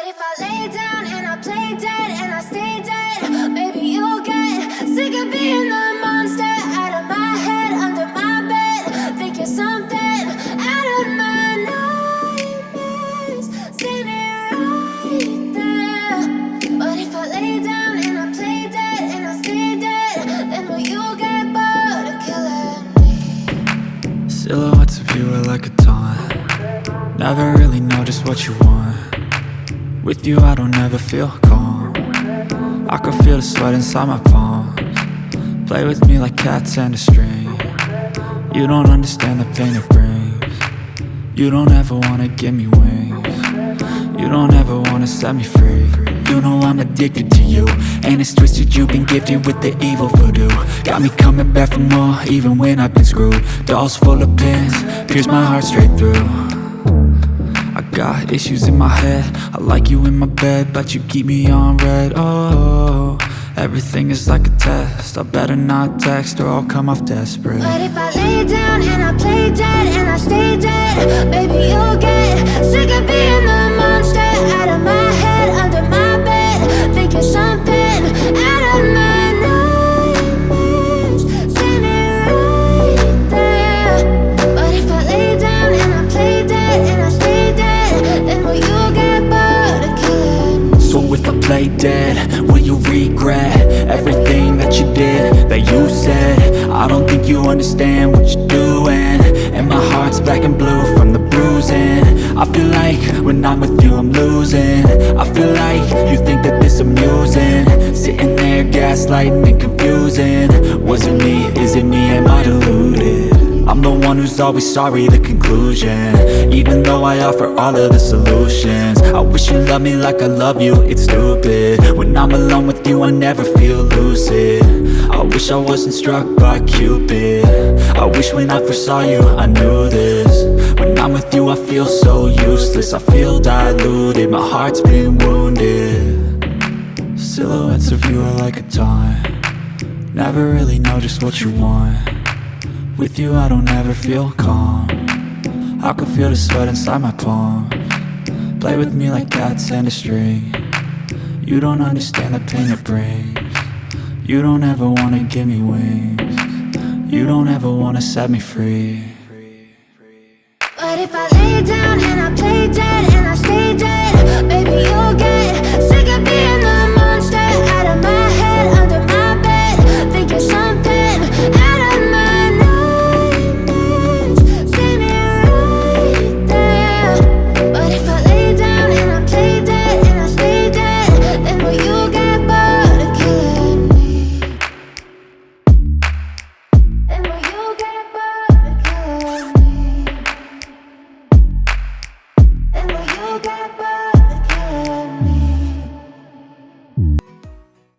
if I lay down and I play dead and I stay dead, maybe you'll get sick of being the monster out of my head, under my bed. Think you're something out of my nightmares, standing right there. But if I lay down and I play dead and I stay dead, then will you get bored of killing me? Silhouettes of you are like a taunt. Never really know just what you want. With you I don't ever feel calm. I can feel the sweat inside my palms. Play with me like cats and a string. You don't understand the pain it brings. You don't ever wanna give me wings. You don't ever wanna set me free. You know I'm addicted to you, and it's twisted, you've been gifted with the evil voodoo. Got me coming back for more, even when I've been screwed. Dolls full of pins, pierce my heart straight through. I got issues in my head, I like you in my bed, but you keep me on red. Oh, everything is like a test, I better not text or I'll come off desperate. But if I lay down and I play dead and I stay dead, baby you'll get sick of being the monster out of my head, under my bed. Think you're something out of my nightmares, standing right there. But if I lay down and I play dead and I stay dead, then will you get bored of killing me? So if I play dead, will you regret everything that you did, that you said? I don't think you understand what you're doing, and my heart's black and blue from the bruising. I feel like when I'm with you I'm losing. I feel like you think that this amusing, sitting there gaslighting and confusing. Was it me? Is it me? Am I deluded? I'm the one who's always sorry, the conclusion. Even though I offer all of the solutions, I wish you loved me like I love you, it's stupid. When I'm alone with you I never feel lucid. I wish I wasn't struck by Cupid. I wish when I first saw you I knew this. When I'm with you I feel so useless, I feel diluted, my heart's been wounded. Silhouettes of you are like a taunt. Never really know just what you want. With you I don't ever feel calm. I can feel the sweat inside my palms. Play with me like cats and a string. You don't understand the pain it brings. You don't ever wanna give me wings. You don't ever wanna set me free. But if I lay down and I play dead and I stay dead,